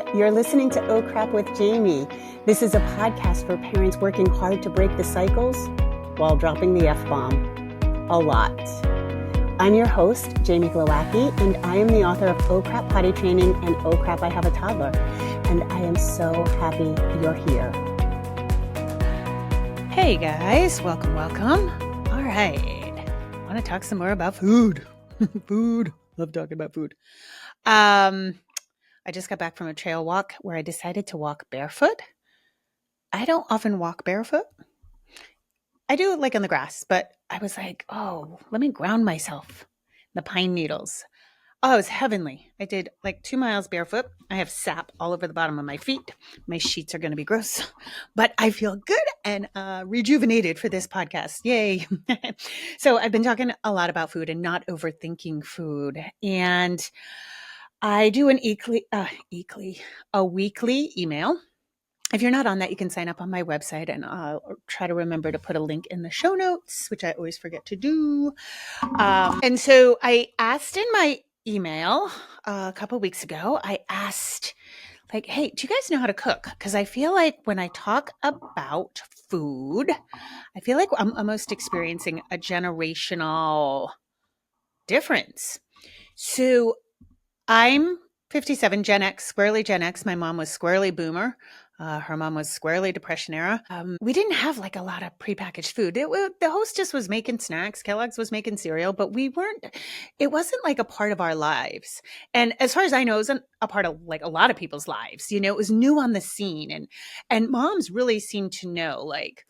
Hi, you're listening to Oh Crap with Jamie. This is a podcast for parents working hard to break the cycles while dropping the F-bomb a lot. I'm your host, Jamie Glowacki, and I am the author of Oh Crap Potty Training and Oh Crap I Have a Toddler. And I am so happy you're here. Hey guys, welcome. All right, I want to talk some more about food. Food. Love talking about food. I just got back from a trail walk where I decided to walk barefoot. I don't often walk barefoot. I do like on the grass, but I was like, oh, let me ground myself in the pine needles. Oh, it was heavenly. I did like 2 miles barefoot. I have sap all over the bottom of my feet. My sheets are going to be gross, but I feel good and rejuvenated for this podcast. Yay. So I've been talking a lot about food and not overthinking food. And I do a weekly email. If you're not on that, you can sign up on my website, and I'll try to remember to put a link in the show notes, which I always forget to do. And so I asked in my email a couple of weeks ago, I asked like, hey, do you guys know how to cook? Because I feel like when I talk about food, I feel like I'm almost experiencing a generational difference. So I'm 57, Gen X, squarely Gen X. My mom was squarely boomer. Her mom was squarely Depression era. We didn't have like a lot of prepackaged food. The hostess was making snacks. Kellogg's was making cereal, but it wasn't like a part of our lives. And as far as I know, it wasn't a part of like a lot of people's lives. You know, it was new on the scene. And moms really seemed to know like,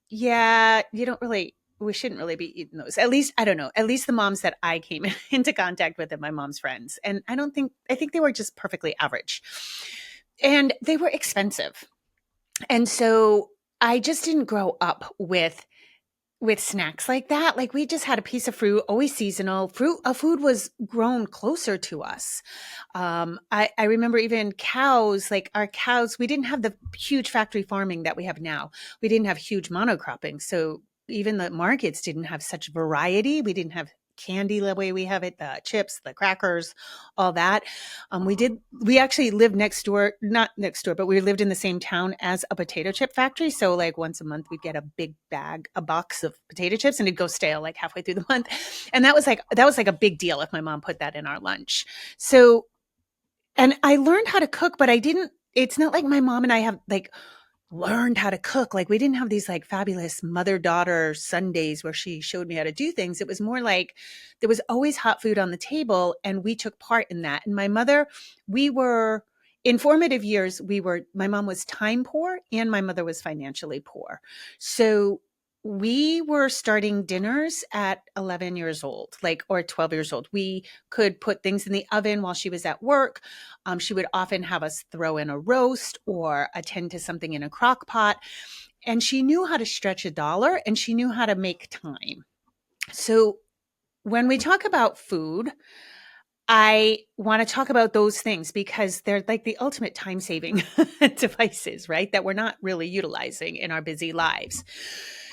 yeah, we shouldn't really be eating those. At least, I don't know, at least the moms that I came into contact with and my mom's friends. And I think they were just perfectly average. And they were expensive. And so I just didn't grow up with snacks like that. Like we just had a piece of fruit, always seasonal. Food was grown closer to us. I remember even cows, like our cows, we didn't have the huge factory farming that we have now. We didn't have huge monocropping. So even the markets didn't have such variety. We didn't have candy the way we have it, the chips, the crackers, all that. We actually lived not next door, but we lived in the same town as a potato chip factory. So like once a month we'd get a box of potato chips, and it'd go stale like halfway through the month. And that was like a big deal if my mom put that in our lunch. So, and I learned how to cook, but it's not like my mom and I have like learned how to cook. Like we didn't have these like fabulous mother-daughter Sundays where she showed me how to do things. It was more like there was always hot food on the table and we took part in that. And my mother, in formative years, my mom was time poor and my mother was financially poor. So we were starting dinners at 11 years old, or 12 years old. We could put things in the oven while she was at work. She would often have us throw in a roast or attend to something in a crock pot. And she knew how to stretch a dollar and she knew how to make time. So when we talk about food, I want to talk about those things because they're like the ultimate time-saving devices, right? That we're not really utilizing in our busy lives.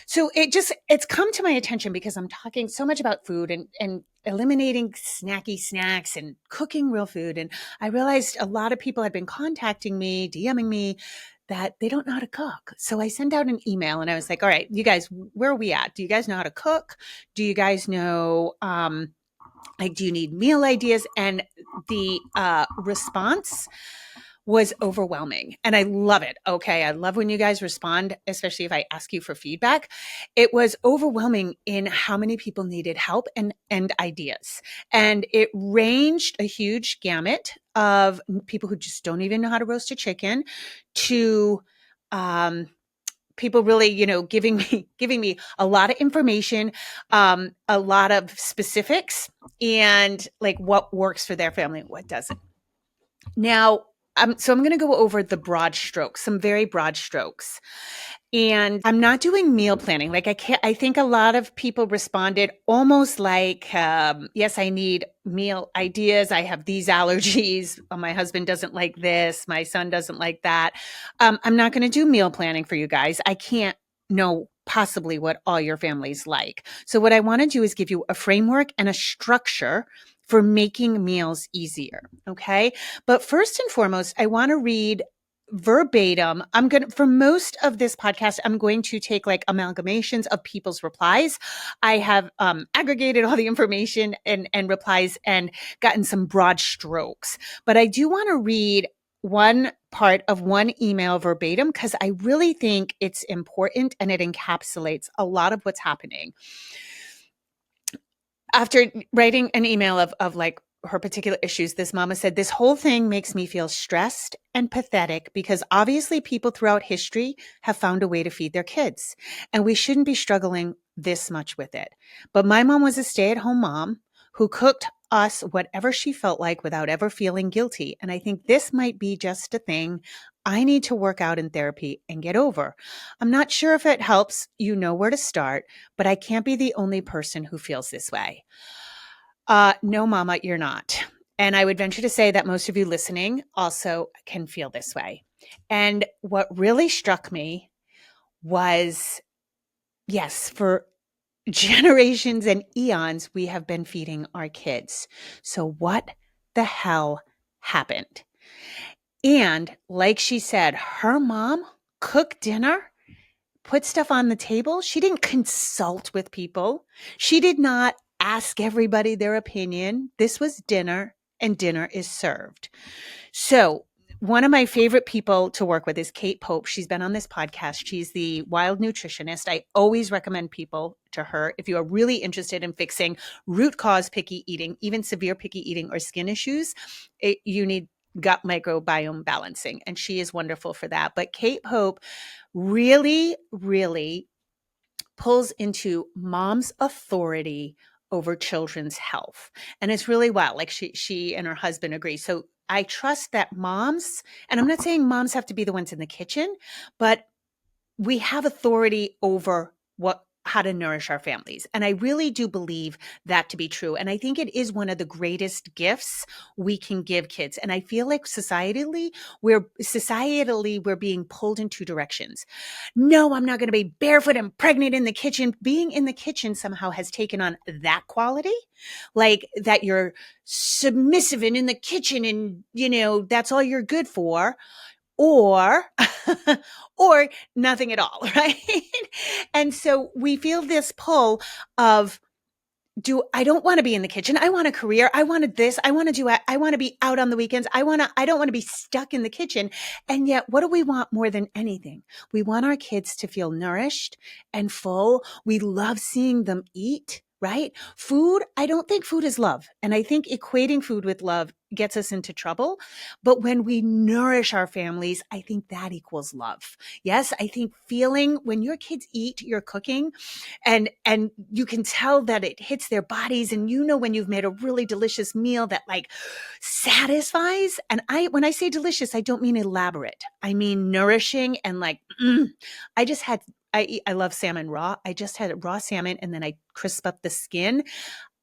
So it's come to my attention because I'm talking so much about food and eliminating snacky snacks and cooking real food. And I realized a lot of people had been contacting me, DMing me, that they don't know how to cook. So I sent out an email and I was like, all right, you guys, where are we at? Do you guys know how to cook? Do you guys know, do you need meal ideas? And the response was overwhelming. And I love it. Okay. I love when you guys respond, especially if I ask you for feedback. It was overwhelming in how many people needed help and ideas. And it ranged a huge gamut of people who just don't even know how to roast a chicken to, people really, giving me a lot of information, a lot of specifics, and like what works for their family and what doesn't. Now, so I'm going to go over the broad strokes, some very broad strokes. And I'm not doing meal planning. Like I think a lot of people responded almost like, yes, I need meal ideas. I have these allergies. My husband doesn't like this. My son doesn't like that. I'm not going to do meal planning for you guys. I can't know possibly what all your families like. So what I want to do is give you a framework and a structure for making meals easier. Okay. But first and foremost, I want to read verbatim. For most of this podcast, I'm going to take like amalgamations of people's replies. I have aggregated all the information and replies and gotten some broad strokes, but I do want to read one part of one email verbatim because I really think it's important and it encapsulates a lot of what's happening. After writing an email of like her particular issues, this mama said, "This whole thing makes me feel stressed and pathetic because obviously people throughout history have found a way to feed their kids, and we shouldn't be struggling this much with it. But my mom was a stay-at-home mom who cooked us whatever she felt like without ever feeling guilty. And I think this might be just a thing I need to work out in therapy and get over. I'm not sure if it helps you know where to start, but I can't be the only person who feels this way." No, mama, you're not. And I would venture to say that most of you listening also can feel this way. And what really struck me was, yes, for generations and eons, we have been feeding our kids. So what the hell happened? And like she said, her mom cooked dinner, put stuff on the table. She didn't consult with people. She did not ask everybody their opinion. This was dinner, and dinner is served. So one of my favorite people to work with is Kate Pope. She's been on this podcast. She's the wild nutritionist. I always recommend people to her if you are really interested in fixing root cause picky eating, even severe picky eating or skin issues. You need gut microbiome balancing, and she is wonderful for that. But Kate Pope really, really pulls into mom's authority over children's health. And it's really wild. Like she and her husband agree. So I trust that moms, and I'm not saying moms have to be the ones in the kitchen, but we have authority over how to nourish our families. And I really do believe that to be true. And I think it is one of the greatest gifts we can give kids. And I feel like societally, we're being pulled in two directions. No, I'm not going to be barefoot and pregnant in the kitchen. Being in the kitchen somehow has taken on that quality, like that you're submissive and in the kitchen and, that's all you're good for. Or or nothing at all, right? And so we feel this pull of, I don't want to be in the kitchen. I want a career. I wanted this. I want to be out on the weekends. I don't want to be stuck in the kitchen. And yet, what do we want more than anything? We want our kids to feel nourished and full. We love seeing them eat, right? Food, I don't think food is love. And I think equating food with love gets us into trouble. But when we nourish our families, I think that equals love. Yes, I think when your kids eat your cooking and you can tell that it hits their bodies, and when you've made a really delicious meal that like satisfies. And when I say delicious, I don't mean elaborate. I mean nourishing and like, I love salmon raw. I just had raw salmon and then I crisp up the skin.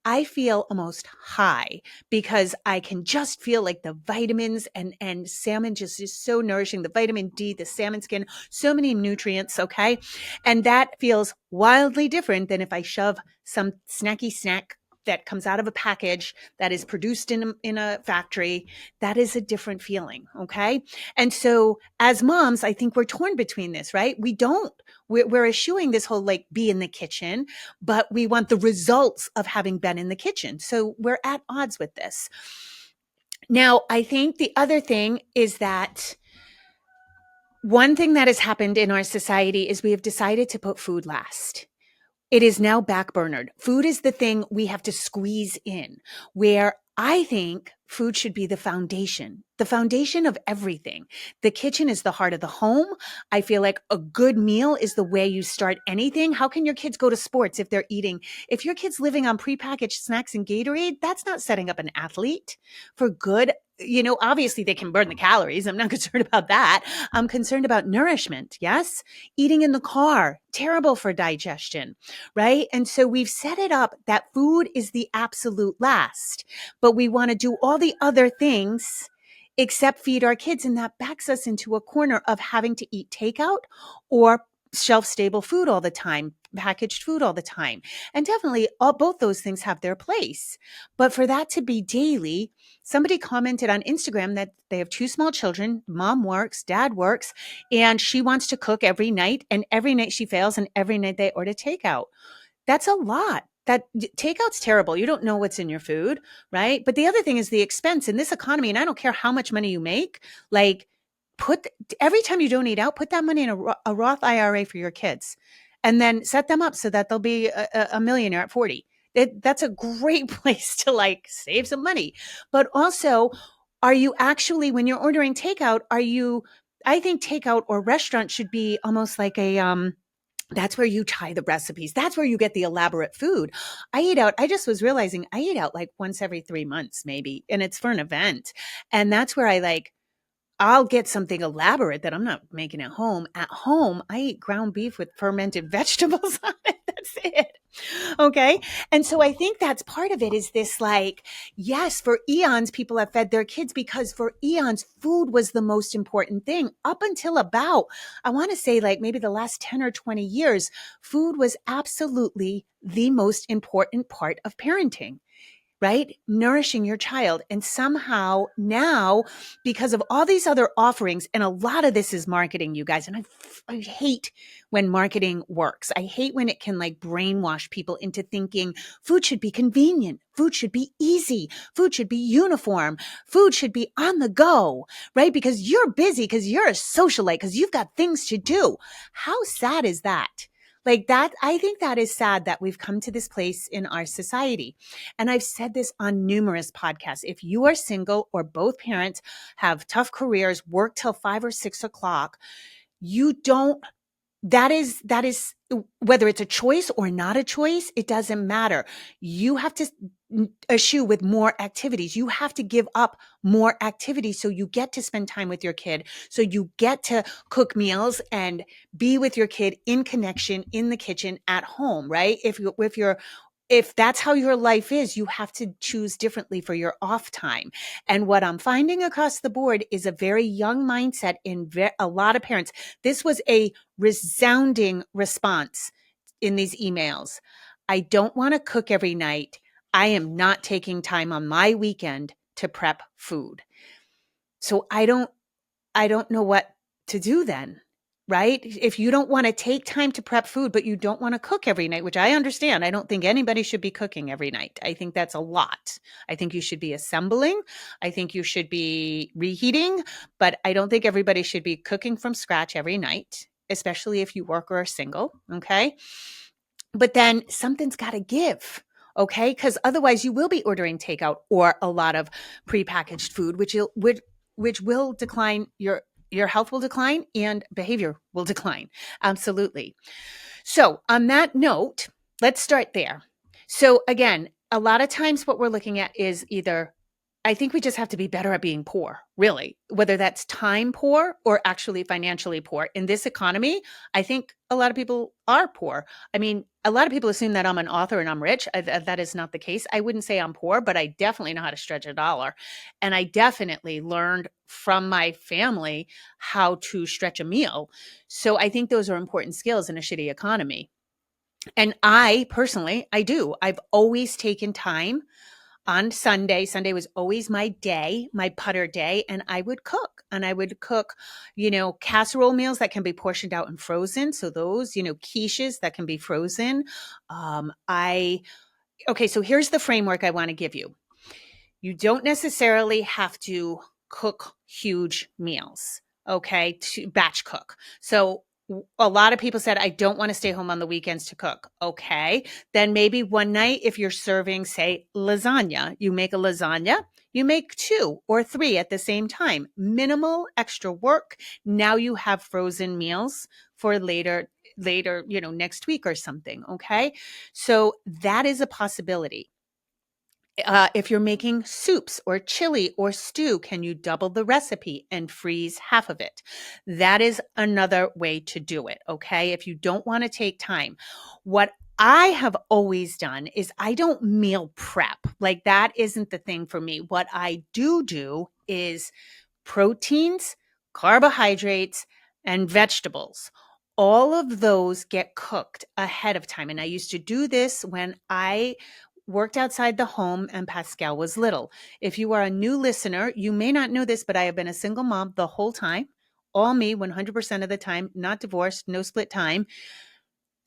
I feel almost high because I can just feel like the vitamins and salmon just is so nourishing. The vitamin D, the salmon skin, so many nutrients. Okay. And that feels wildly different than if I shove some snacky snack that comes out of a package that is produced in a factory. That is a different feeling. Okay. And so as moms, I think we're torn between this, right? We're eschewing this whole like be in the kitchen, but we want the results of having been in the kitchen. So we're at odds with this. Now, I think the other thing is that one thing that has happened in our society is we have decided to put food last. It is now backburnered. Food is the thing we have to squeeze in, where I think food should be the foundation of everything. The kitchen is the heart of the home. I feel like a good meal is the way you start anything. How can your kids go to sports if they're eating? If your kid's living on prepackaged snacks and Gatorade, that's not setting up an athlete for good. Obviously they can burn the calories. I'm not concerned about that. I'm concerned about nourishment. Yes. Eating in the car, terrible for digestion, right? And so we've set it up that food is the absolute last, but we want to do all the other things except feed our kids. And that backs us into a corner of having to eat takeout or shelf stable food all the time, packaged food all the time. And definitely both those things have their place. But for that to be daily, somebody commented on Instagram that they have two small children. Mom works, dad works, and she wants to cook every night. And every night she fails, and every night they order takeout. That's a lot. That takeout's terrible. You don't know what's in your food, right? But the other thing is the expense in this economy. And I don't care how much money you make, like every time you donate out, put that money in a Roth IRA for your kids, and then set them up so that they'll be a millionaire at 40. That's a great place to like save some money. But also, are you actually, when you're ordering takeout, I think takeout or restaurant should be almost like that's where you try the recipes. That's where you get the elaborate food. I eat out. I just was realizing I eat out like once every 3 months, maybe. And it's for an event. And that's where I'll get something elaborate that I'm not making at home. At home, I eat ground beef with fermented vegetables on it. That's it. Okay. And so I think that's part of it is this like, yes, for eons, people have fed their kids because for eons, food was the most important thing up until about, I want to say like maybe the last 10 or 20 years, food was absolutely the most important part of parenting, right? Nourishing your child. And somehow now, because of all these other offerings, and a lot of this is marketing, you guys, and I hate when marketing works. I hate when it can like brainwash people into thinking food should be convenient. Food should be easy. Food should be uniform. Food should be on the go, right? Because you're busy, because you're a socialite, because you've got things to do. How sad is that? Like that, I think that is sad that we've come to this place in our society. And I've said this on numerous podcasts. If you are single or both parents have tough careers, work till 5 or 6 o'clock, you don't, that is whether it's a choice or not a choice, it doesn't matter. You have to eschew with more activities. You have to give up more activities so you get to spend time with your kid. So you get to cook meals and be with your kid in connection in the kitchen at home, right? If that's how your life is, you have to choose differently for your off time. And what I'm finding across the board is a very young mindset in a lot of parents. This was a resounding response in these emails. I don't want to cook every night. I am not taking time on my weekend to prep food. So I don't know what to do then, right? If you don't want to take time to prep food, but you don't want to cook every night, which I understand. I don't think anybody should be cooking every night. I think that's a lot. I think you should be assembling. I think you should be reheating, but I don't think everybody should be cooking from scratch every night, especially if you work or are single. Okay. But then something's got to give. Okay. Because otherwise you will be ordering takeout or a lot of prepackaged food, which will decline your health will decline and behavior will decline. Absolutely. So on that note, let's start there. So again, a lot of times what we're looking at is either, I think we just have to be better at being poor, really, whether that's time poor or actually financially poor. In this economy, I think a lot of people are poor. I mean, a lot of people assume that I'm an author and I'm rich. That is not the case. I wouldn't say I'm poor, but I definitely know how to stretch a dollar. And I definitely learned from my family how to stretch a meal. So I think those are important skills in a shitty economy. And I personally, I've always taken time on Sunday. Sunday was always my day, my putter day, and I would cook. And I would cook, casserole meals that can be portioned out and frozen. So those, quiches that can be frozen. So here's the framework I want to give you. You don't necessarily have to cook huge meals, okay, to batch cook. So a lot of people said, I don't want to stay home on the weekends to cook. Okay. Then maybe one night, if you're serving, say, lasagna, you make a lasagna, you make 2 or 3 at the same time. Minimal extra work. Now you have frozen meals for later, next week or something. Okay. So that is a possibility. If you're making soups or chili or stew, can you double the recipe and freeze half of it? That is another way to do it. Okay. If you don't want to take time, what I have always done is I don't meal prep. Like that isn't the thing for me. What I do is proteins, carbohydrates, and vegetables all of those get cooked ahead of time. And I used to do this when I worked outside the home and Pascal was little. If you are a new listener, you may not know this, but I have been a single mom the whole time, all me 100% of the time, not divorced, no split time.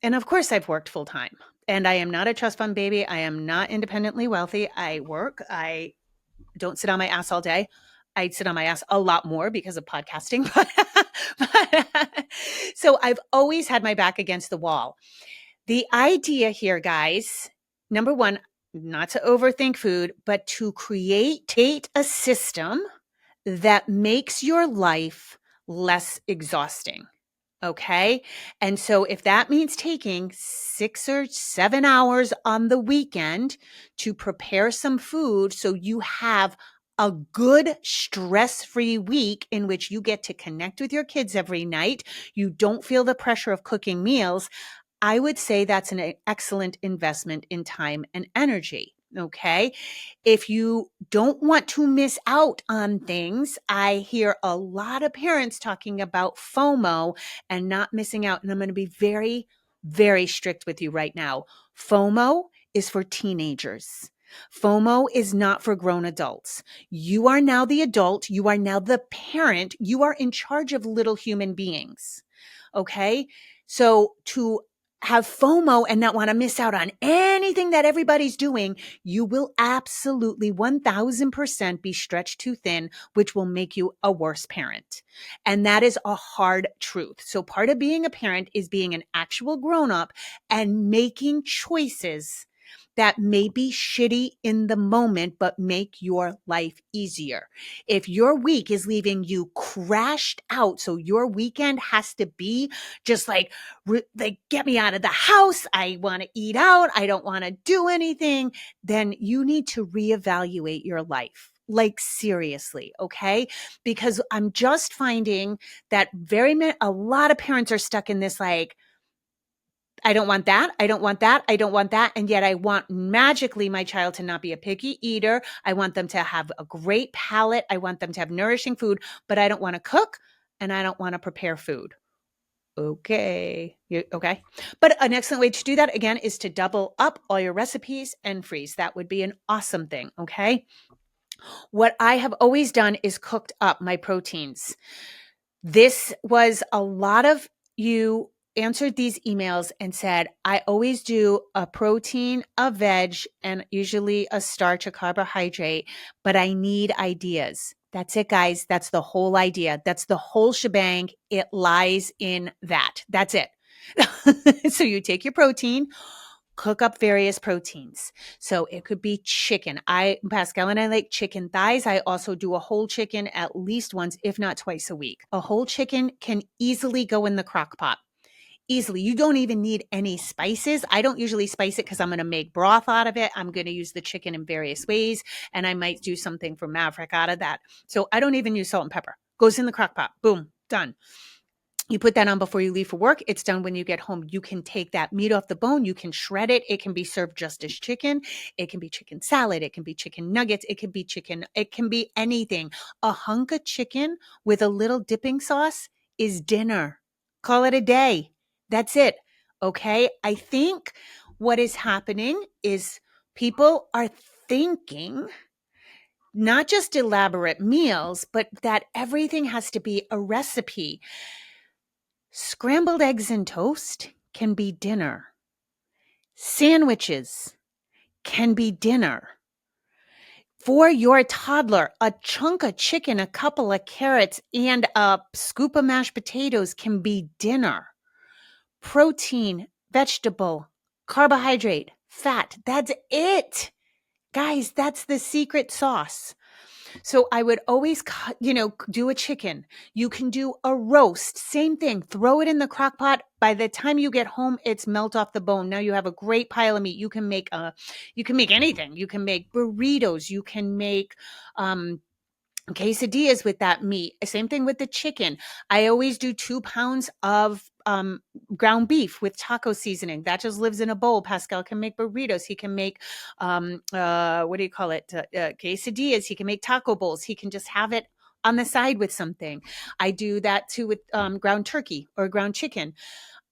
And of course, I've worked full time. And I am not a trust fund baby. I am not independently wealthy. I work. I don't sit on my ass all day. I sit on my ass a lot more because of podcasting. So I've always had my back against the wall. The idea here, guys, number one, not to overthink food, but to create a system that makes your life less exhausting. Okay. And so if that means taking 6 or 7 hours on the weekend to prepare some food so you have a good stress-free week in which you get to connect with your kids every night, you don't feel the pressure of cooking meals, I would say that's an excellent investment in time and energy. Okay. If you don't want to miss out on things, I hear a lot of parents talking about FOMO and not missing out. And I'm going to be very, very strict with you right now. FOMO is for teenagers. FOMO is not for grown adults. You are now the adult. You are now the parent. You are in charge of little human beings. Okay. So to have FOMO and not want to miss out on anything that everybody's doing, you will absolutely 1000% be stretched too thin, which will make you a worse parent. And that is a hard truth. So part of being a parent is being an actual grown-up and making choices that may be shitty in the moment, but make your life easier. If your week is leaving you crashed out, so your weekend has to be just like get me out of the house. I want to eat out. I don't want to do anything. Then you need to reevaluate your life. Like seriously, okay? Because I'm just finding that a lot of parents are stuck in this like, I don't want that. I don't want that. I don't want that. And yet I want magically my child to not be a picky eater. I want them to have a great palate. I want them to have nourishing food, but I don't want to cook and I don't want to prepare food. Okay. Okay. But an excellent way to do that again is to double up all your recipes and freeze. That would be an awesome thing. Okay. What I have always done is cooked up my proteins. This was a lot of you answered these emails and said, I always do a protein, a veg, and usually a starch, a carbohydrate, but I need ideas. That's it, guys. That's the whole idea. That's the whole shebang. It lies in that. That's it. So you take your protein, cook up various proteins. So it could be chicken. Pascal and I like chicken thighs. I also do a whole chicken at least once, if not twice a week. A whole chicken can easily go in the crock pot. Easily. You don't even need any spices. I don't usually spice it because I'm going to make broth out of it. I'm going to use the chicken in various ways, and I might do something for Maverick out of that. So I don't even use salt and pepper. Goes in the crock pot. Boom. Done. You put that on before you leave for work. It's done when you get home. You can take that meat off the bone. You can shred it. It can be served just as chicken. It can be chicken salad. It can be chicken nuggets. It can be chicken. It can be anything. A hunk of chicken with a little dipping sauce is dinner. Call it a day. That's it. Okay. I think what is happening is people are thinking not just elaborate meals, but that everything has to be a recipe. Scrambled eggs and toast can be dinner. Sandwiches can be dinner. For your toddler, a chunk of chicken, a couple of carrots, and a scoop of mashed potatoes can be dinner. Protein, vegetable, carbohydrate, fat. That's it. Guys, that's the secret sauce. So I would always, do a chicken. You can do a roast. Same thing. Throw it in the crock pot. By the time you get home, it's melt off the bone. Now you have a great pile of meat. You can make anything. You can make burritos. You can make, quesadillas with that meat. Same thing with the chicken. I always do 2 pounds of ground beef with taco seasoning. That just lives in a bowl. Pascal can make burritos. He can make, quesadillas. He can make taco bowls. He can just have it on the side with something. I do that too with ground turkey or ground chicken.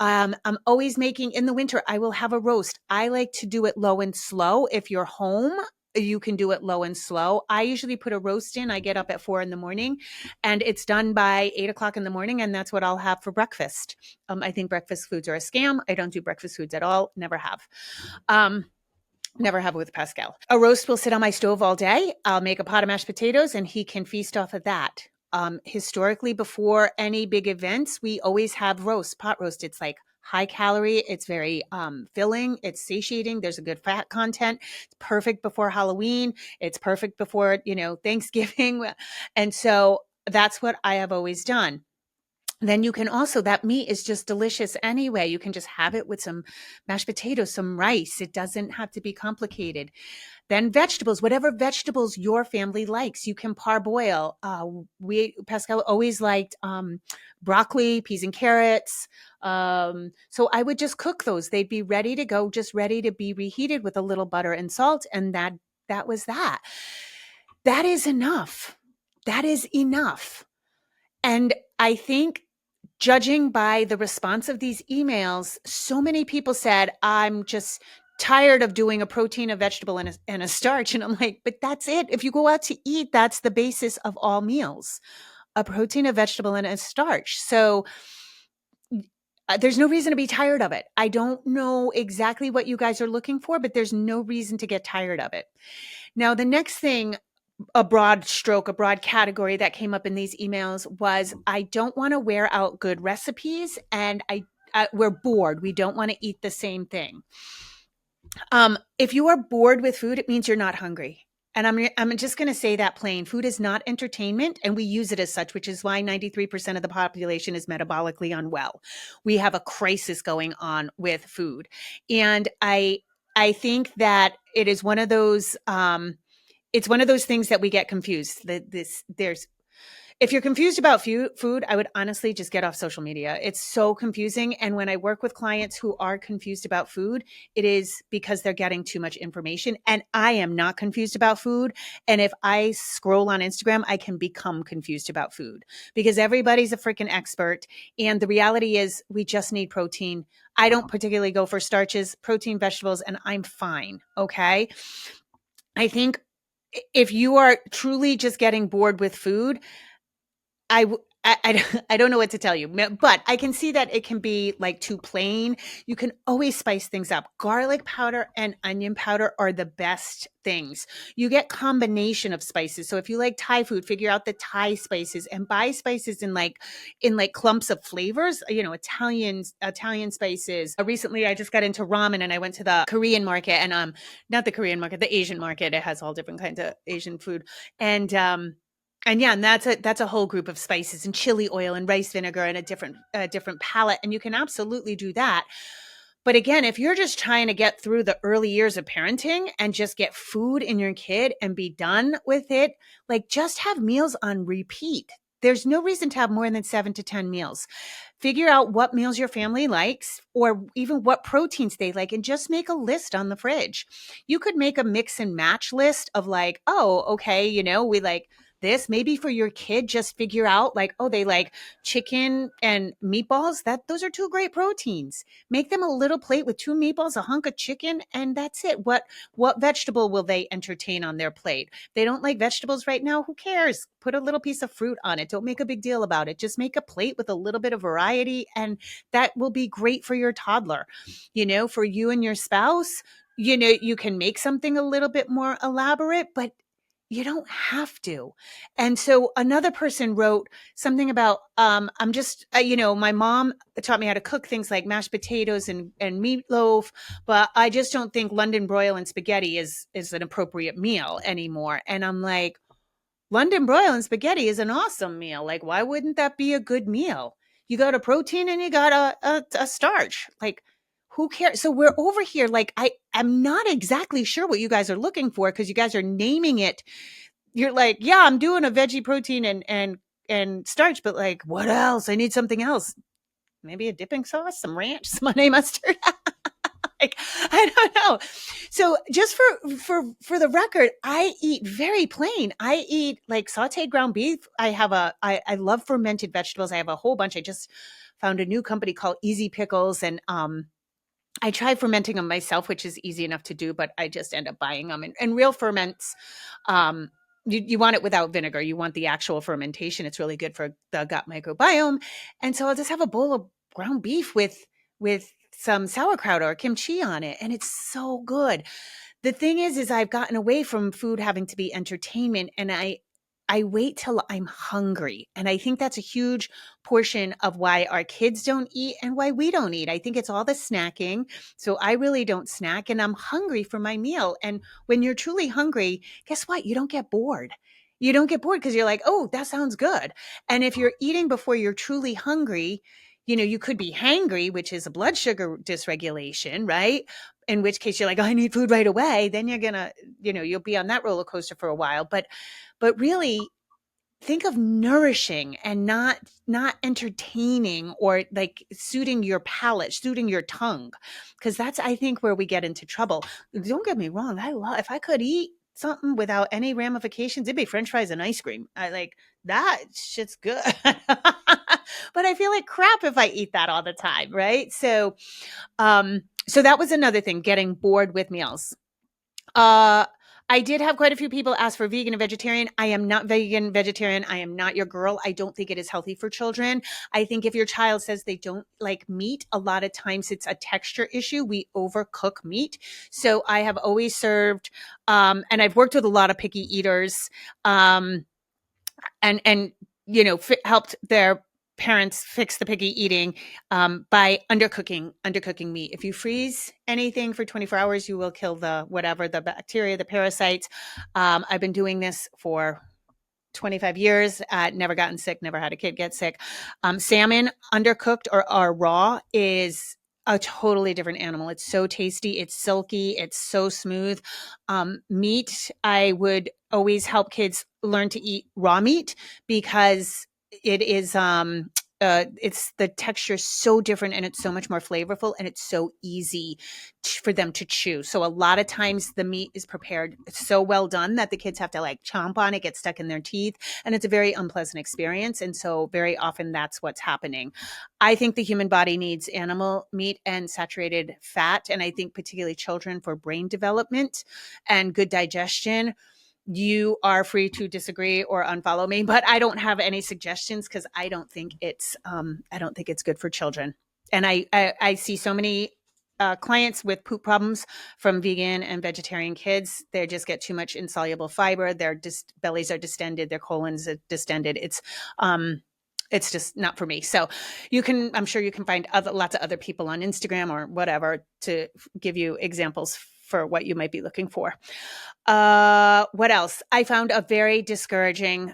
I'm always making in the winter, I will have a roast. I like to do it low and slow. If you're home, you can do it low and slow. I usually put a roast in. I get up at 4 a.m. and it's done by 8 o'clock in the morning. And that's what I'll have for breakfast. I think breakfast foods are a scam. I don't do breakfast foods at all. Never have. Never have it with Pascal. A roast will sit on my stove all day. I'll make a pot of mashed potatoes and he can feast off of that. Historically, before any big events, we always have pot roast. It's like high calorie. It's very filling. It's satiating. There's a good fat content. It's perfect before Halloween. It's perfect before, Thanksgiving. And so that's what I have always done. Then you can also, that meat is just delicious anyway. You can just have it with some mashed potatoes, some rice. It doesn't have to be complicated. Then vegetables, whatever vegetables your family likes, you can parboil. Pascal always liked broccoli, peas and carrots. So I would just cook those. They'd be ready to go, just ready to be reheated with a little butter and salt. And that was that. That is enough. That is enough. And I think, judging by the response of these emails, so many people said, I'm just tired of doing a protein, a vegetable, and a starch. And I'm like, but that's it. If you go out to eat, that's the basis of all meals, a protein, a vegetable, and a starch. So there's no reason to be tired of it. I don't know exactly what you guys are looking for, but there's no reason to get tired of it. Now, the next thing, a broad category that came up in these emails was, I don't want to wear out good recipes, and we're bored. We don't want to eat the same thing. If you are bored with food, it means you're not hungry. And I'm just going to say that plain. Food is not entertainment, and we use it as such, which is why 93% of the population is metabolically unwell. We have a crisis going on with food. And I think that it is one of those it's one of those things that we get confused. If you're confused about food, I would honestly just get off social media. It's so confusing. And when I work with clients who are confused about food, it is because they're getting too much information. And I am not confused about food. And if I scroll on Instagram, I can become confused about food because everybody's a freaking expert. And the reality is we just need protein. I don't particularly go for starches, protein, vegetables, and I'm fine. Okay. I think if you are truly just getting bored with food, I don't know what to tell you, but I can see that it can be like too plain. You can always spice things up. Garlic powder and onion powder are the best things. You get combination of spices. So if you like Thai food, figure out the Thai spices and buy spices in like clumps of flavors, Italian spices. Recently I just got into ramen and I went to the Korean market and not the Korean market, the Asian market. It has all different kinds of Asian food. And that's a whole group of spices and chili oil and rice vinegar and a different palette. And you can absolutely do that. But again, if you're just trying to get through the early years of parenting and just get food in your kid and be done with it, like just have meals on repeat. There's no reason to have more than 7 to 10 meals. Figure out what meals your family likes or even what proteins they like and just make a list on the fridge. You could make a mix and match list of like, oh, okay, we like this. Maybe for your kid, just figure out like, oh, they like chicken and meatballs. Those are 2 great proteins. Make them a little plate with 2 meatballs, a hunk of chicken, and that's it. What vegetable will they entertain on their plate? They don't like vegetables right now. Who cares? Put a little piece of fruit on it. Don't make a big deal about it. Just make a plate with a little bit of variety, and that will be great for your toddler. For you and your spouse, you can make something a little bit more elaborate, but you don't have to. And so another person wrote something about, I'm just, my mom taught me how to cook things like mashed potatoes and meatloaf, but I just don't think London broil and spaghetti is an appropriate meal anymore. And I'm like, London broil and spaghetti is an awesome meal. Like, why wouldn't that be a good meal? You got a protein and you got a starch. Like, who cares? So we're over here. Like, I'm not exactly sure what you guys are looking for because you guys are naming it. You're like, yeah, I'm doing a veggie protein and starch, but like, what else? I need something else. Maybe a dipping sauce, some ranch, some honey mustard. like, I don't know. So just for the record, I eat very plain. I eat like sauteed ground beef. I love fermented vegetables. I have a whole bunch. I just found a new company called Easy Pickles, and I try fermenting them myself, which is easy enough to do, but I just end up buying them. And real ferments, um, you want it without vinegar. You want the actual fermentation. It's really good for the gut microbiome. And so I'll just have a bowl of ground beef with some sauerkraut or kimchi on it, and it's so good. The thing is I've gotten away from food having to be entertainment, and I wait till I'm hungry. And I think that's a huge portion of why our kids don't eat and why we don't eat. I think it's all the snacking. So I really don't snack, and I'm hungry for my meal. And when you're truly hungry, guess what? You don't get bored. You don't get bored because you're like, oh, that sounds good. And if you're eating before you're truly hungry, you could be hangry, which is a blood sugar dysregulation, right? In which case you're like, oh, I need food right away. Then you're going to, you'll be on that roller coaster for a while. But really, think of nourishing and not entertaining or like suiting your palate, suiting your tongue, because that's, I think, where we get into trouble. Don't get me wrong, I love, if I could eat something without any ramifications, it'd be French fries and ice cream. I like that shit's good. But I feel like crap if I eat that all the time, right? So that was another thing, getting bored with meals. I did have quite a few people ask for vegan and vegetarian. I am not vegan, vegetarian. I am not your girl. I don't think it is healthy for children. I think if your child says they don't like meat, a lot of times it's a texture issue. We overcook meat. So I have always served, and I've worked with a lot of picky eaters, and helped their parents fix the picky eating by undercooking meat. If you freeze anything for 24 hours, you will kill the bacteria, the parasites. I've been doing this for 25 years, never gotten sick, never had a kid get sick. Salmon undercooked or raw is a totally different animal. It's so tasty. It's silky. It's so smooth. Meat, I would always help kids learn to eat raw meat because it is, it's the texture is so different and it's so much more flavorful and it's so easy for them to chew. So a lot of times the meat is prepared so well done that the kids have to like chomp on it, get stuck in their teeth, and it's a very unpleasant experience. And so very often that's what's happening. I think the human body needs animal meat and saturated fat, and I think particularly children for brain development and good digestion. You are free to disagree or unfollow me, but I don't have any suggestions because I don't think it's good for children. And I see so many clients with poop problems from vegan and vegetarian kids. They just get too much insoluble fiber. Their bellies are distended. Their colons are distended. It's just not for me. So I'm sure you can find lots of other people on Instagram or whatever to give you examples for what you might be looking for. What else? I found a very discouraging,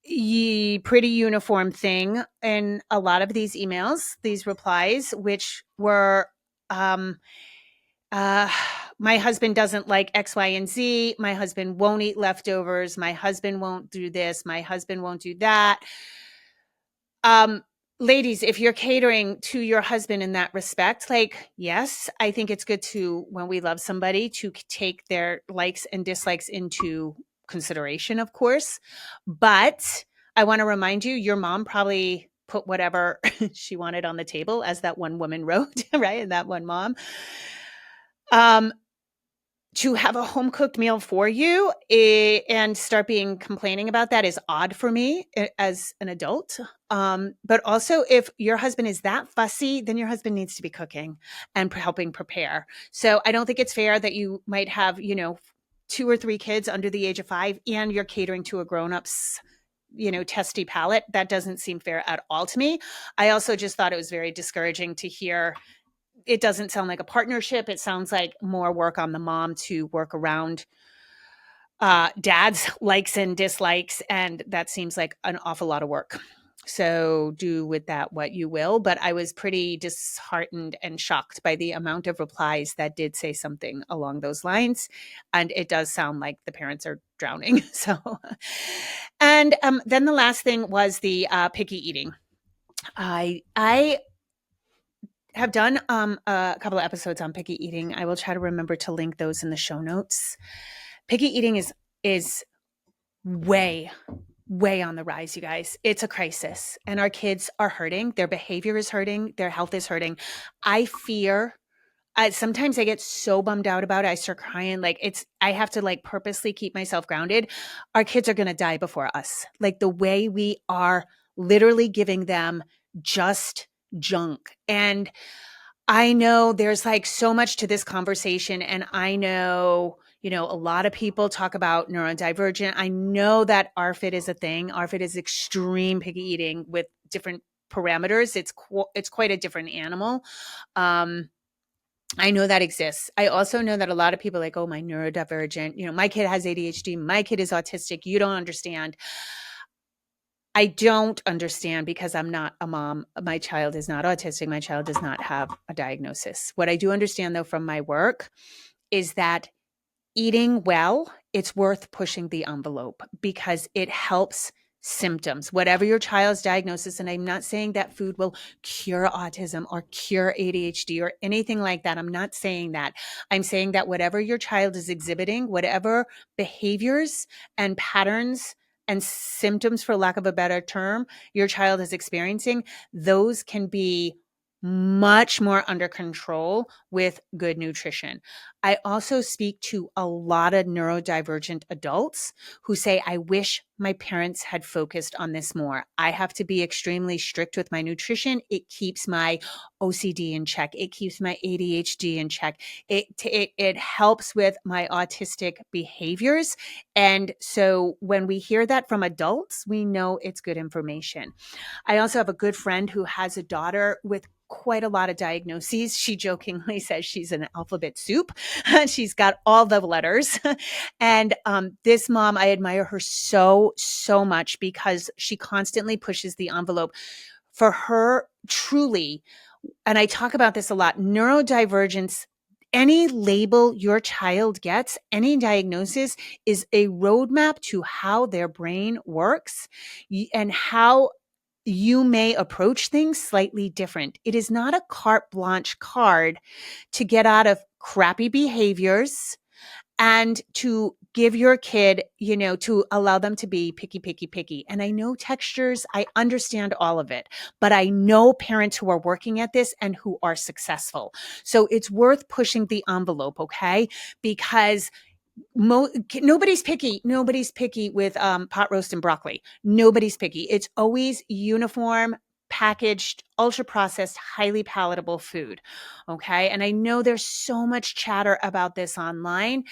pretty uniform thing in a lot of these emails, these replies, which were, my husband doesn't like X, Y, and Z. My husband won't eat leftovers. My husband won't do this. My husband won't do that. Ladies, if you're catering to your husband in that respect, like, yes, I think it's good to, when we love somebody, to take their likes and dislikes into consideration, of course. But I want to remind you, your mom probably put whatever she wanted on the table, as that one woman wrote, right? And that one mom. To have a home cooked meal for you and start complaining about that is odd for me as an adult. But also, if your husband is that fussy, then your husband needs to be cooking and helping prepare. So I don't think it's fair that you might have, 2 or 3 kids under the age of 5 and you're catering to a grown-up's testy palate. That doesn't seem fair at all to me. I also just thought it was very discouraging to hear. It doesn't sound like a partnership. It sounds like more work on the mom to work around dad's likes and dislikes. And that seems like an awful lot of work. So do with that what you will. But I was pretty disheartened and shocked by the amount of replies that did say something along those lines. And it does sound like the parents are drowning. So, and then the last thing was the picky eating. I have done a couple of episodes on picky eating. I will try to remember to link those in the show notes. Picky eating is way on the rise, you guys. It's a crisis, and our kids are hurting. Their behavior is hurting. Their health is hurting. I fear. Sometimes I get so bummed out about it. I start crying. I have to purposely keep myself grounded. Our kids are going to die before us. Like the way we are literally giving them just junk. And I know there's so much to this conversation, and I know, a lot of people talk about neurodivergent. I know that RFID is a thing. RFID is extreme picky eating with different parameters. It's quite a different animal. I know that exists. I also know that a lot of people are like, oh, my neurodivergent, my kid has ADHD, my kid is autistic. You don't understand. I don't understand because I'm not a mom. My child is not autistic. My child does not have a diagnosis. What I do understand, though, from my work is that eating well, it's worth pushing the envelope because it helps symptoms, whatever your child's diagnosis. And I'm not saying that food will cure autism or cure ADHD or anything like that. I'm not saying that. I'm saying that whatever your child is exhibiting, whatever behaviors and patterns and symptoms, for lack of a better term, your child is experiencing, those can be much more under control with good nutrition. I also speak to a lot of neurodivergent adults who say, I wish my parents had focused on this more. I have to be extremely strict with my nutrition. It keeps my OCD in check. It keeps my ADHD in check. It helps with my autistic behaviors. And so when we hear that from adults, we know it's good information. I also have a good friend who has a daughter with quite a lot of diagnoses. She jokingly says she's an alphabet soup. She's got all the letters. And this mom, I admire her so much because she constantly pushes the envelope. For her, truly, and I talk about this a lot, neurodivergence, any label your child gets, any diagnosis is a roadmap to how their brain works and how you may approach things slightly different. It is not a carte blanche card to get out of crappy behaviors and to give your kid, to allow them to be picky. And I know textures, I understand all of it, but I know parents who are working at this and who are successful. So it's worth pushing the envelope, okay? Because nobody's picky. Nobody's picky with pot roast and broccoli. Nobody's picky. It's always uniform, packaged, ultra processed, highly palatable food. Okay. And I know there's so much chatter about this online.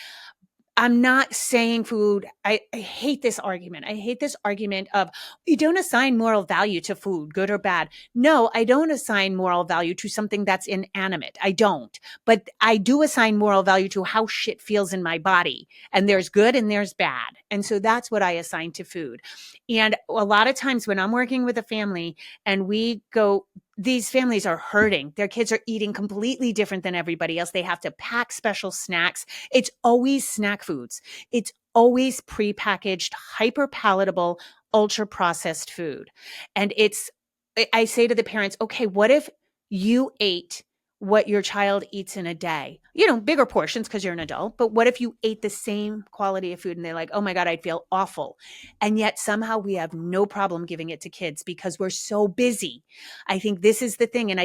I'm not saying food. I hate this argument. I hate this argument of you don't assign moral value to food, good or bad. No, I don't assign moral value to something that's inanimate. I don't. But I do assign moral value to how shit feels in my body. And there's good and there's bad. And so that's what I assign to food. And a lot of times when I'm working with a family and we go, these families are hurting. Their kids are eating completely different than everybody else. They have to pack special snacks. It's always snack foods. It's always prepackaged, hyper palatable, ultra processed food. And I say to the parents, okay, what if you ate what your child eats in a day? Bigger portions because you're an adult, but what if you ate the same quality of food and they're like, oh my God, I'd feel awful. And yet somehow we have no problem giving it to kids because we're so busy. I think this is the thing. And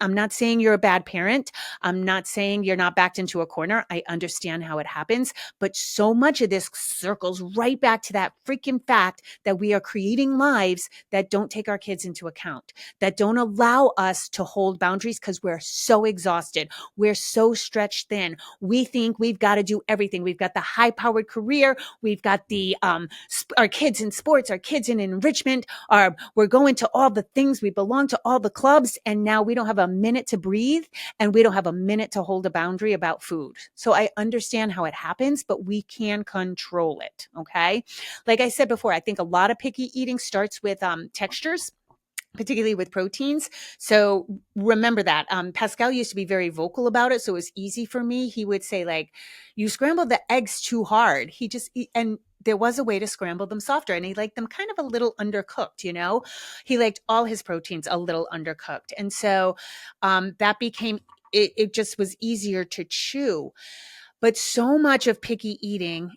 I'm not saying you're a bad parent. I'm not saying you're not backed into a corner. I understand how it happens, but so much of this circles right back to that freaking fact that we are creating lives that don't take our kids into account, that don't allow us to hold boundaries because we're so exhausted. We're so stretched thin. We think we've got to do everything. We've got the high-powered career. We've got our kids in sports, our kids in enrichment. We're going to all the things. We belong to all the clubs. And now we don't have a minute to breathe and we don't have a minute to hold a boundary about food. So I understand how it happens, but we can control it. Okay. Like I said before, I think a lot of picky eating starts with textures, particularly with proteins. So remember that. Pascal used to be very vocal about it. So it was easy for me. He would say you scrambled the eggs too hard. And there was a way to scramble them softer, and he liked them kind of a little undercooked, you know? He liked all his proteins a little undercooked. And so that became, it just was easier to chew. But so much of picky eating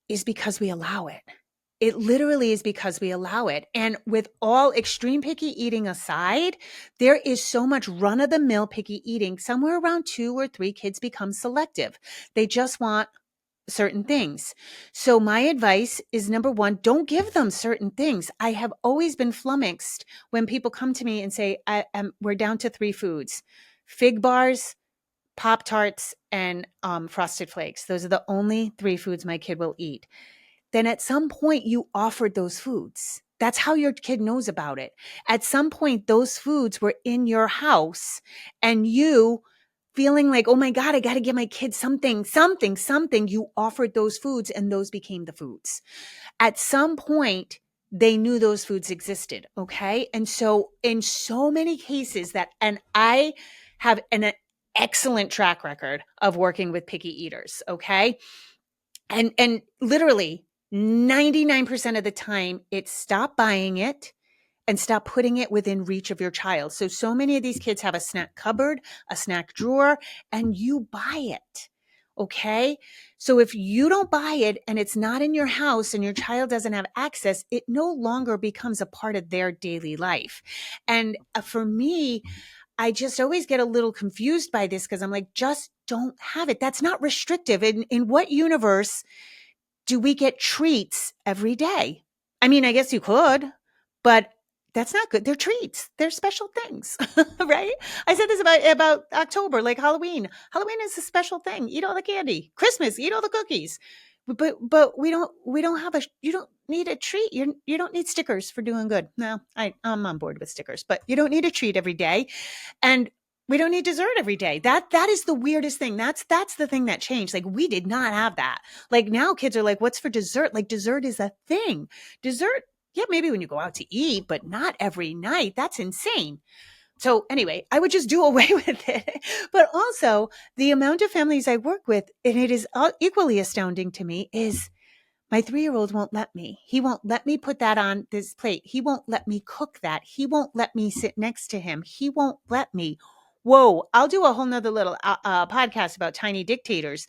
is because we allow it. It literally is because we allow it. And with all extreme picky eating aside, there is so much run of the mill picky eating. Somewhere around 2 or 3 kids become selective. They just want certain things. So my advice is, number one, don't give them certain things. I have always been flummoxed when people come to me and say, we're down to 3 foods: fig bars, Pop-Tarts, and Frosted Flakes. Those are the only 3 foods my kid will eat. Then at some point you offered those foods. That's how your kid knows about it. At some point, those foods were in your house, and you feeling like, oh my God, I got to give my kid something, you offered those foods, and those became the foods. At some point, they knew those foods existed. Okay. And so in so many cases and I have an excellent track record of working with picky eaters. Okay. And literally 99% of the time, it's stop buying it and stop putting it within reach of your child. So many of these kids have a snack cupboard, a snack drawer, and you buy it. Okay. So if you don't buy it and it's not in your house and your child doesn't have access, it no longer becomes a part of their daily life. And for me, I just always get a little confused by this because I'm like, just don't have it. That's not restrictive. In what universe do we get treats every day? I mean, I guess you could, but that's not good. They're treats. They're special things, right? I said this about October, like Halloween. Halloween is a special thing. Eat all the candy. Christmas, eat all the cookies. But we don't have you don't need a treat. You don't need stickers for doing good. No, I'm on board with stickers, but you don't need a treat every day. And we don't need dessert every day. That is the weirdest thing. That's the thing that changed. Like, we did not have that. Like, now kids are like, what's for dessert? Like, dessert is a thing. Dessert, yeah, maybe when you go out to eat, but not every night. That's insane. So anyway, I would just do away with it. But also, the amount of families I work with, and it is equally astounding to me, is my 3-year-old won't let me. He won't let me put that on this plate. He won't let me cook that. He won't let me sit next to him. He won't let me. Whoa, I'll do a whole nother little podcast about tiny dictators.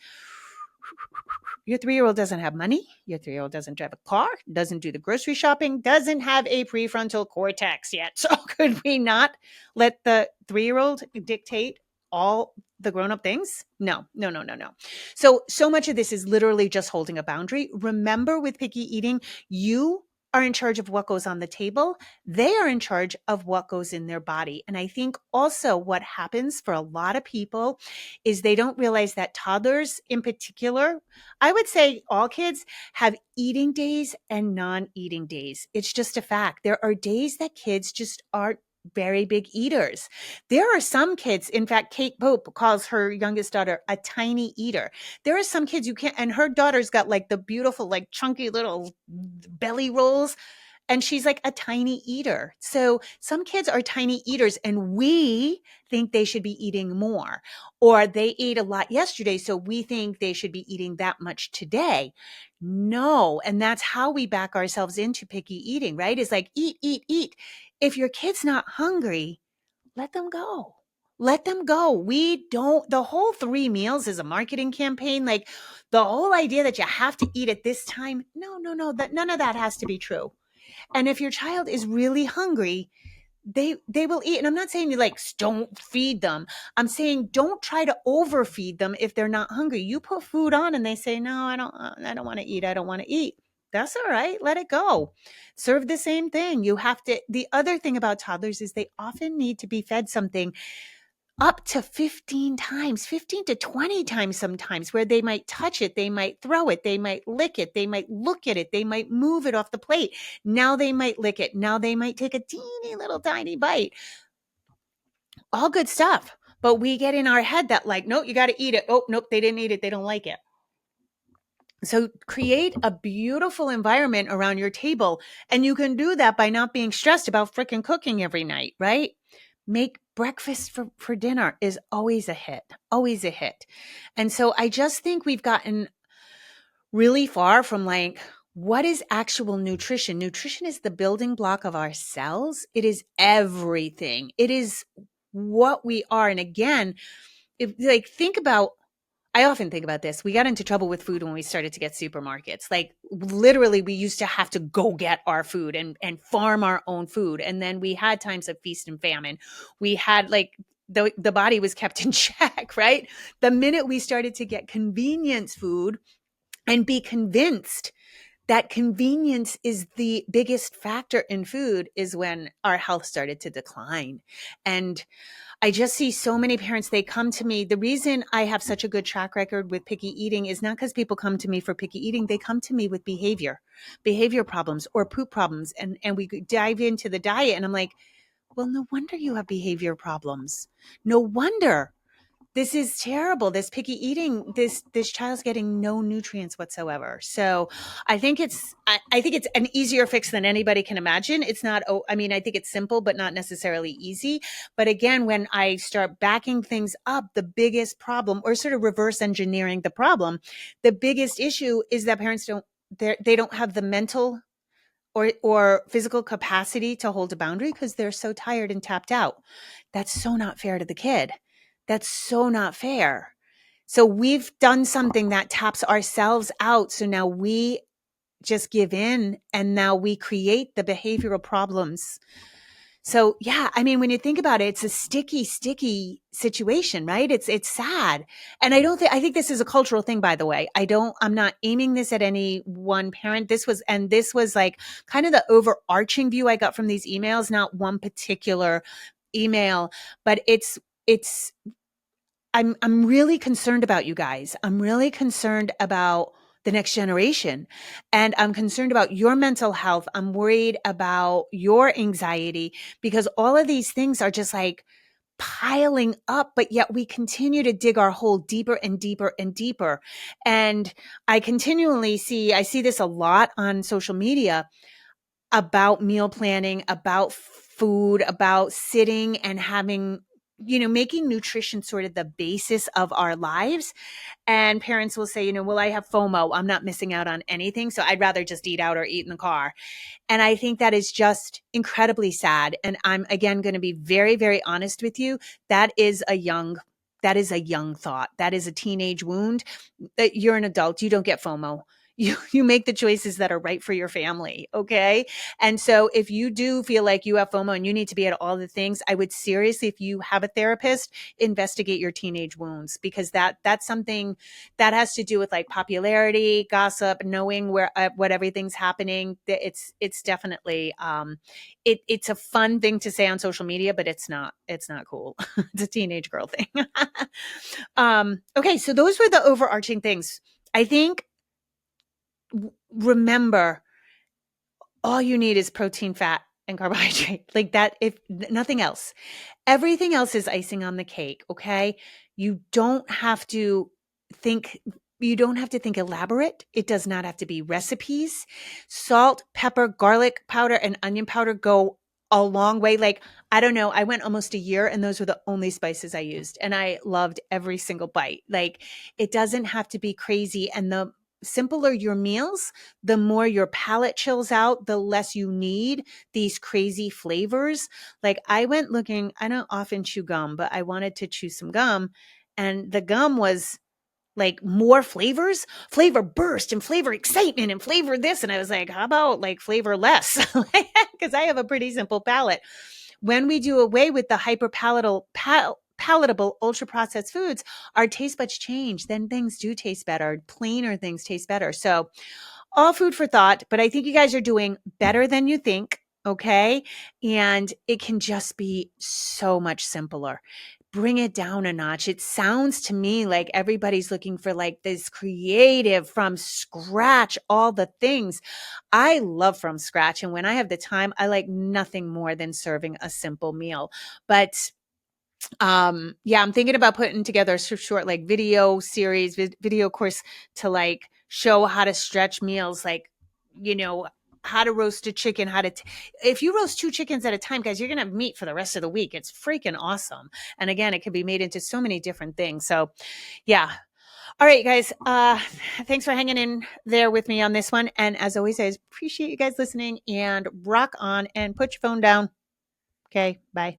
Your 3-year-old doesn't have money. Your 3-year-old doesn't drive a car, doesn't do the grocery shopping, doesn't have a prefrontal cortex yet. So could we not let the 3-year-old dictate all the grown-up things? No. So much of this is literally just holding a boundary. Remember, with picky eating, you are in charge of what goes on the table. They are in charge of what goes in their body. And I think also what happens for a lot of people is they don't realize that toddlers in particular, I would say all kids, have eating days and non-eating days. It's just a fact. There are days that kids just aren't very big eaters. There are some kids, in fact, Kate Pope calls her youngest daughter a tiny eater. There are some kids you can't, and her daughter's got like the beautiful, like chunky little belly rolls, and she's like a tiny eater. So some kids are tiny eaters, and we think they should be eating more, or they ate a lot yesterday, so we think they should be eating that much today. No. And that's how we back ourselves into picky eating, right? It's like, eat, eat, eat. If your kid's not hungry, let them go. Let them go. The whole 3 meals is a marketing campaign. Like, the whole idea that you have to eat at this time. No, none of that has to be true. And if your child is really hungry, they will eat. And I'm not saying you like don't feed them. I'm saying don't try to overfeed them if they're not hungry. You put food on and they say, no, I don't want to eat. I don't want to eat. That's all right. Let it go. Serve the same thing. The other thing about toddlers is they often need to be fed something up to 15 times, 15 to 20 times sometimes, where they might touch it, they might throw it, they might lick it, they might look at it, they might move it off the plate. Now they might lick it. Now they might take a teeny little tiny bite. All good stuff. But we get in our head that like, nope, you got to eat it. Oh, nope, they didn't eat it. They don't like it. So create a beautiful environment around your table. And you can do that by not being stressed about freaking cooking every night, right? Make breakfast for dinner is always a hit. Always a hit. And so I just think we've gotten really far from like, what is actual nutrition? Nutrition is the building block of our cells. It is everything. It is what we are. And again, if like think about, I often think about this. We got into trouble with food when we started to get supermarkets. Like literally we used to have to go get our food and farm our own food. And then we had times of feast and famine. We had like the body was kept in check, right? The minute we started to get convenience food and be convinced that convenience is the biggest factor in food is when our health started to decline. And I just see so many parents, they come to me. The reason I have such a good track record with picky eating is not because people come to me for picky eating. They come to me with behavior problems or poop problems. And we dive into the diet and I'm like, well, no wonder you have behavior problems. No wonder. This is terrible. This picky eating, this child's getting no nutrients whatsoever. So I think it's an easier fix than anybody can imagine. It's not, oh, I mean, I think it's simple, but not necessarily easy. But again, when I start backing things up, the biggest problem, or sort of reverse engineering the problem, the biggest issue is that parents they don't have the mental or physical capacity to hold a boundary because they're so tired and tapped out. That's so not fair to the kid. That's so not fair. So we've done something that taps ourselves out. So now we just give in and now we create the behavioral problems. So yeah, I mean, when you think about it, it's a sticky situation, right? It's sad. And I think this is a cultural thing, by the way. I'm not aiming this at any one parent. This was like kind of the overarching view I got from these emails, not one particular email, but I'm really concerned about you guys. I'm really concerned about the next generation. And I'm concerned about your mental health. I'm worried about your anxiety because all of these things are just like piling up, but yet we continue to dig our hole deeper and deeper and deeper. And I see this a lot on social media about meal planning, about food, about sitting and having, making nutrition sort of the basis of our lives. And parents will say, well, I have FOMO. I'm not missing out on anything. So I'd rather just eat out or eat in the car. And I think that is just incredibly sad. And I'm again going to be very, very honest with you. That is a young thought. That is a teenage wound. You're an adult. You don't get FOMO. You make the choices that are right for your family. Okay. And so if you do feel like you have FOMO and you need to be at all the things, I would seriously, if you have a therapist, investigate your teenage wounds, because that's something that has to do with like popularity, gossip, knowing what everything's happening. It's definitely, it's a fun thing to say on social media, but it's not cool. It's a teenage girl thing. Okay. So those were the overarching things. I think, remember, all you need is protein, fat, and carbohydrate. Like that, if nothing else. Everything else is icing on the cake, okay? You don't have to think elaborate. It does not have to be recipes. Salt, pepper, garlic powder, and onion powder go a long way. Like, I don't know, I went almost a year and those were the only spices I used and I loved every single bite. Like, it doesn't have to be crazy. And the simpler your meals, the more your palate chills out, the less you need these crazy flavors. Like, I went looking, I don't often chew gum, but I wanted to chew some gum. And the gum was like more flavors, flavor burst and flavor excitement and flavor this. And I was like, how about like flavor less? Because I have a pretty simple palate. When we do away with the palatable ultra processed foods, our taste buds change. Then things do taste better. Plainer things taste better. So all food for thought, but I think you guys are doing better than you think. Okay. And it can just be so much simpler. Bring it down a notch. It sounds to me like everybody's looking for like this creative from scratch, all the things. I love from scratch. And when I have the time, I like nothing more than serving a simple meal. But yeah, I'm thinking about putting together a short like video series, video course to like show how to stretch meals, like, how to roast a chicken, if you roast 2 chickens at a time, guys, you're going to have meat for the rest of the week. It's freaking awesome. And again, it can be made into so many different things. So yeah. All right, guys. Thanks for hanging in there with me on this one. And as always, I appreciate you guys listening, and rock on and put your phone down. Okay, bye.